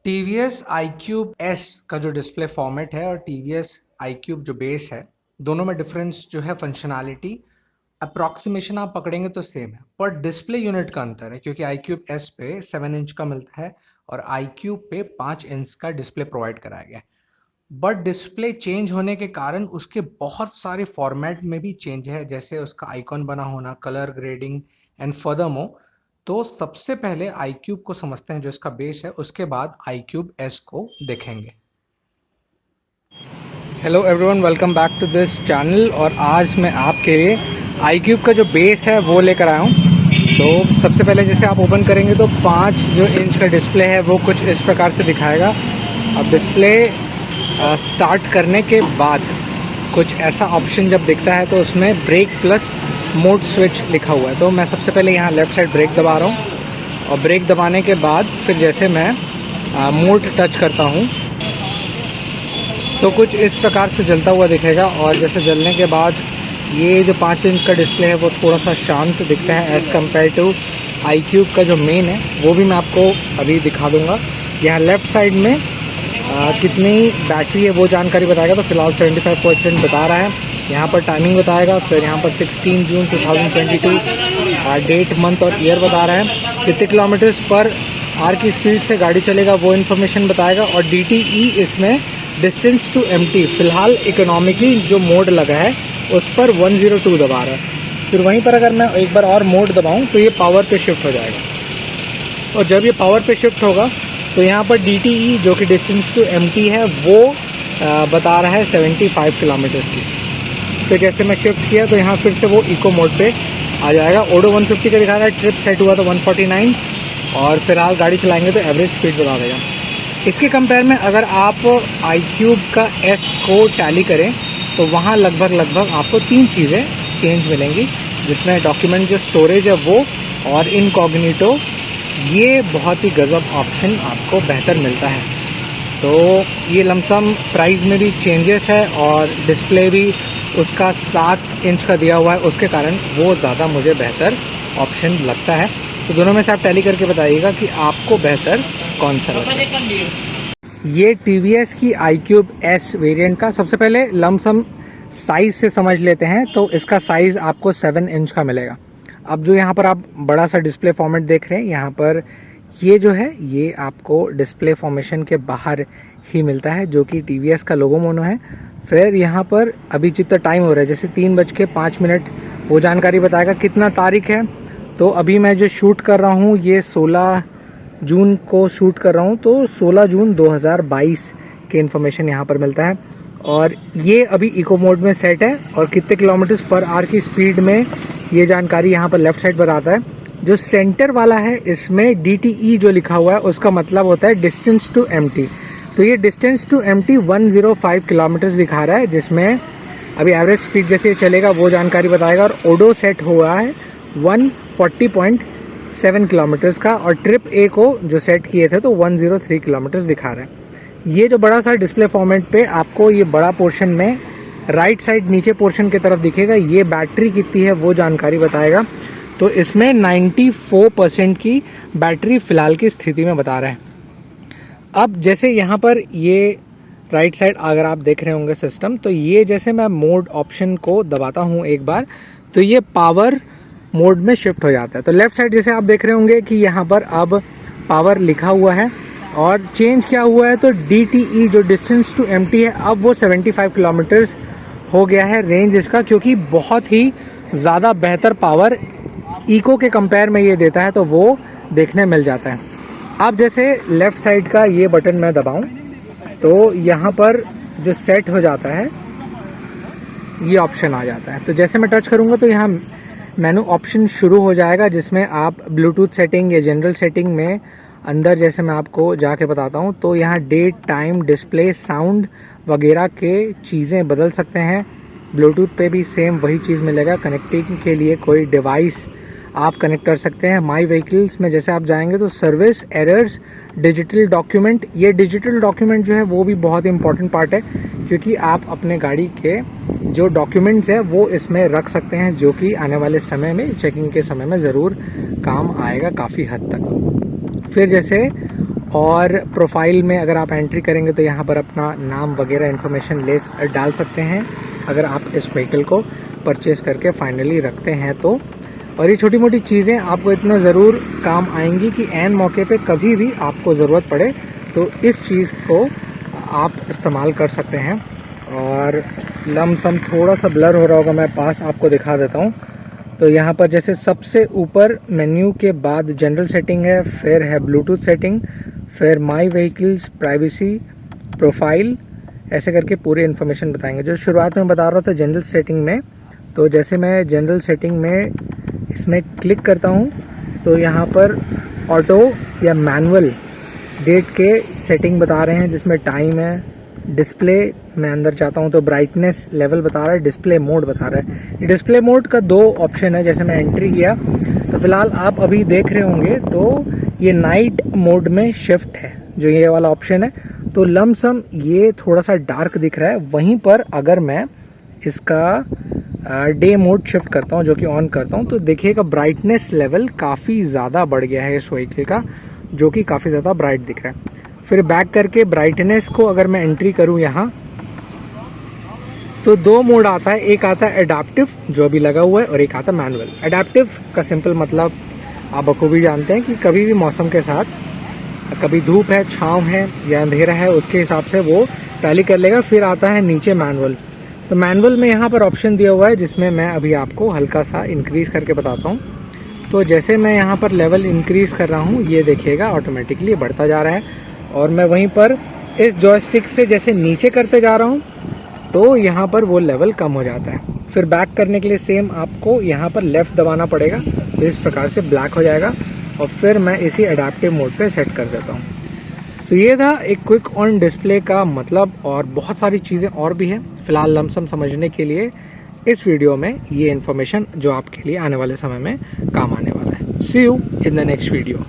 TVS iQube S का जो display format है और टीवीएस iQube जो बेस है, दोनों में डिफरेंस जो है फंक्शनैलिटी अप्रॉक्सीमेशन आप पकड़ेंगे तो सेम है, पर डिस्प्ले यूनिट का अंतर है क्योंकि iQube S पे 7 इंच का मिलता है और iQube पे 5 इंच का डिस्प्ले प्रोवाइड कराया गया है। बट डिस्प्ले चेंज होने के कारण उसके बहुत सारे फॉर्मेट में भी चेंज है, जैसे उसका आइकॉन बना होना, कलर ग्रेडिंग एंड फर्दरमोर। तो सबसे पहले iQube को समझते हैं जो इसका बेस है, उसके बाद iQube S को देखेंगे। Hello everyone, welcome back to this channel. और आज मैं आपके लिए iQube का जो बेस है वो लेकर आया हूँ। तो सबसे पहले जैसे आप ओपन करेंगे तो 5 जो इंच का डिस्प्ले है वो कुछ इस प्रकार से दिखाएगा। अब डिस्प्ले स्टार्ट करने के बाद कुछ ऐसा ऑप्शन जब दिखता है तो उसमें ब्रेक प्लस मोड स्विच लिखा हुआ है। तो मैं सबसे पहले यहाँ लेफ़्ट साइड ब्रेक दबा रहा हूँ और ब्रेक दबाने के बाद फिर जैसे मैं मोड टच करता हूँ तो कुछ इस प्रकार से जलता हुआ दिखेगा। और जैसे जलने के बाद ये जो 5 इंच का डिस्प्ले है वो थोड़ा सा शांत दिखता है एज़ कम्पेयर टू iQube का जो मेन है, वो भी मैं आपको अभी दिखा दूँगा। यहाँ लेफ़्ट साइड में कितनी बैटरी है वो जानकारी बताएगा। तो फिलहाल 75% बता रहा है। यहाँ पर टाइमिंग बताएगा, फिर यहाँ पर 16 जून 2022 डेट, मंथ और ईयर बता रहा है। कितने किलोमीटर्स पर आवर की स्पीड से गाड़ी चलेगा वो इन्फॉर्मेशन बताएगा। और DTE इसमें डिस्टेंस टू एम्प्टी, फ़िलहाल इकोनॉमिकली जो मोड लगा है उस पर 102 दबा रहा है। फिर वहीं पर अगर मैं एक बार और मोड दबाऊँ तो ये पावर पे शिफ्ट हो जाएगा। और जब ये पावर पे शिफ्ट होगा तो यहाँ पर DTE जो कि डिस्टेंस टू एम्प्टी है वो बता रहा है 75 किलोमीटर्स की। फिर जैसे मैं शिफ्ट किया तो यहाँ फिर से वो इको मोड पे आ जाएगा। ओडो 150 का दिखा रहा है, ट्रिप सेट हुआ था 149 और फिलहाल गाड़ी चलाएंगे तो एवरेज स्पीड बता देगा। इसके कंपेयर में अगर आप iQube का S को टैली करें तो वहाँ लगभग आपको 3 चीज़ें चेंज मिलेंगी, जिसमें डॉक्यूमेंट जो स्टोरेज है वो और इनकॉग्निटो, ये बहुत ही गजब ऑप्शन आपको बेहतर मिलता है। तो ये लमसम प्राइस में भी चेंजेस है और डिस्प्ले भी उसका 7 इंच का दिया हुआ है, उसके कारण वो ज़्यादा मुझे बेहतर ऑप्शन लगता है। तो दोनों में से आप टैली करके बताइएगा कि आपको बेहतर कौन सा लगता है। ये TVS की iQube S वेरिएंट का सबसे पहले लमसम साइज़ से समझ लेते हैं। तो इसका साइज़ आपको 7 इंच का मिलेगा। अब जो यहाँ पर आप बड़ा सा डिस्प्ले फॉर्मेट देख रहे हैं, यहाँ पर ये जो है ये आपको डिस्प्ले फॉर्मेशन के बाहर ही मिलता है, जो कि TVS का लोगो मोनो है। फिर यहाँ पर अभी जितना टाइम हो रहा है, जैसे 3:05 वो जानकारी बताएगा। कितना तारीख है, तो अभी मैं जो शूट कर रहा हूँ ये 16 जून को शूट कर रहा हूँ, तो 16 जून 2022 के इन्फॉर्मेशन यहाँ पर मिलता है। और ये अभी इको मोड में सेट है और कितने किलोमीटर्स पर आवर की स्पीड में ये जानकारी यहाँ पर लेफ़्ट साइड बताता है। जो सेंटर वाला है इसमें DTE जो लिखा हुआ है उसका मतलब होता है डिस्टेंस टू एम्प्टी। तो ये डिस्टेंस टू एम्प्टी 105 किलोमीटर्स दिखा रहा है, जिसमें अभी एवरेज स्पीड जैसे चलेगा वो जानकारी बताएगा। और ओडो सेट हुआ है 140.7 किलोमीटर्स का और ट्रिप A को जो सेट किए थे तो 103 किलोमीटर्स दिखा रहा है। ये जो बड़ा सा डिस्प्ले फॉर्मेट पे आपको ये बड़ा पोर्शन में राइट साइड नीचे पोर्शन की तरफ दिखेगा, ये बैटरी कितनी है वो जानकारी बताएगा। तो इसमें 94% की बैटरी फ़िलहाल की स्थिति में बता रहा है। अब जैसे यहाँ पर ये राइट साइड अगर आप देख रहे होंगे सिस्टम, तो ये जैसे मैं मोड ऑप्शन को दबाता हूँ एक बार तो ये पावर मोड में शिफ्ट हो जाता है। तो लेफ़्ट साइड जैसे आप देख रहे होंगे कि यहाँ पर अब पावर लिखा हुआ है और चेंज क्या हुआ है, तो DTE जो डिस्टेंस टू एम्प्टी है अब वो 75 किलोमीटर्स हो गया है रेंज इसका, क्योंकि बहुत ही ज़्यादा बेहतर पावर इको के कंपेयर में ये देता है, तो वो देखने मिल जाता है। अब जैसे लेफ़्ट साइड का ये बटन मैं दबाऊं तो यहाँ पर जो सेट हो जाता है ये ऑप्शन आ जाता है। तो जैसे मैं टच करूँगा तो यहाँ मेनू ऑप्शन शुरू हो जाएगा, जिसमें आप ब्लूटूथ सेटिंग या जनरल सेटिंग में अंदर जैसे मैं आपको जाके बताता हूँ तो यहाँ डेट, टाइम, डिस्प्ले, साउंड वगैरह के चीज़ें बदल सकते हैं। ब्लूटूथ पे भी सेम वही चीज़ मिलेगा। कनेक्टिंग के लिए कोई डिवाइस आप कनेक्ट कर सकते हैं। माई व्हीकल्स में जैसे आप जाएंगे तो सर्विस, एरर्स, डिजिटल डॉक्यूमेंट, ये डिजिटल डॉक्यूमेंट जो है वो भी बहुत इंपॉर्टेंट पार्ट है, क्योंकि आप अपने गाड़ी के जो डॉक्यूमेंट्स हैं वो इसमें रख सकते हैं, जो कि आने वाले समय में चेकिंग के समय में ज़रूर काम आएगा काफ़ी हद तक। फिर जैसे और प्रोफाइल में अगर आप एंट्री करेंगे तो यहाँ पर अपना नाम वगैरह इन्फॉर्मेशन डाल सकते हैं अगर आप इस व्हीकल को परचेज़ करके फाइनली रखते हैं तो। और ये छोटी मोटी चीज़ें आपको इतना ज़रूर काम आएंगी कि ऐन मौके पे कभी भी आपको ज़रूरत पड़े तो इस चीज़ को आप इस्तेमाल कर सकते हैं। और लमसम थोड़ा सा ब्लर हो रहा होगा, मैं पास आपको दिखा देता हूँ। तो यहाँ पर जैसे सबसे ऊपर मेन्यू के बाद जनरल सेटिंग है, फिर है ब्लूटूथ सेटिंग, फिर माई व्हीकल्स, प्राइवेसी, प्रोफाइल, ऐसे करके पूरी इन्फॉर्मेशन बताएंगे। जो शुरुआत में बता रहा था जनरल सेटिंग में, तो जैसे मैं जनरल सेटिंग में इसमें क्लिक करता हूँ तो यहाँ पर ऑटो या मैनुअल डेट के सेटिंग बता रहे हैं, जिसमें टाइम है। डिस्प्ले में अंदर जाता हूँ तो ब्राइटनेस लेवल बता रहा है, डिस्प्ले मोड बता रहा है। डिस्प्ले मोड का 2 ऑप्शन है। जैसे मैं एंट्री किया तो फिलहाल आप अभी देख रहे होंगे तो ये नाइट मोड में शिफ्ट है, जो ये वाला ऑप्शन है। तो लमसम ये थोड़ा सा डार्क दिख रहा है। वहीं पर अगर मैं इसका डे मोड शिफ्ट करता हूँ, जो कि ऑन करता हूँ, तो देखिएगा ब्राइटनेस लेवल काफ़ी ज़्यादा बढ़ गया है इस व्हीकल का, जो कि काफ़ी ज़्यादा ब्राइट दिख रहा है। फिर बैक करके ब्राइटनेस को अगर मैं एंट्री करूँ यहाँ तो 2 मोड आता है। एक आता है एडाप्टिव, जो अभी लगा हुआ है, और एक आता है मैनुअल। एडाप्टिव का सिंपल मतलब आप बखूबी जानते हैं कि कभी भी मौसम के साथ, कभी धूप है, छाँव है या अंधेरा है, उसके हिसाब से वो टैली कर लेगा। फिर आता है नीचे मैनुअल। तो मैनुअल में यहाँ पर ऑप्शन दिया हुआ है, जिसमें मैं अभी आपको हल्का सा इंक्रीज़ करके बताता हूँ। तो जैसे मैं यहाँ पर लेवल इंक्रीज़ कर रहा हूँ, ये देखिएगा ऑटोमेटिकली बढ़ता जा रहा है। और मैं वहीं पर इस जॉयस्टिक से जैसे नीचे करते जा रहा हूँ तो यहाँ पर वो लेवल कम हो जाता है। फिर बैक करने के लिए सेम आपको यहाँ पर लेफ़्ट दबाना पड़ेगा, तो इस प्रकार से ब्लैक हो जाएगा। और फिर मैं इसी एडाप्टिव मोड पे सेट कर देता हूँ। तो ये था एक क्विक ऑन डिस्प्ले का मतलब, और बहुत सारी चीज़ें और भी हैं। फिलहाल लमसम समझने के लिए इस वीडियो में ये इन्फॉर्मेशन जो आपके लिए आने वाले समय में काम आने वाला है। See you in the next video.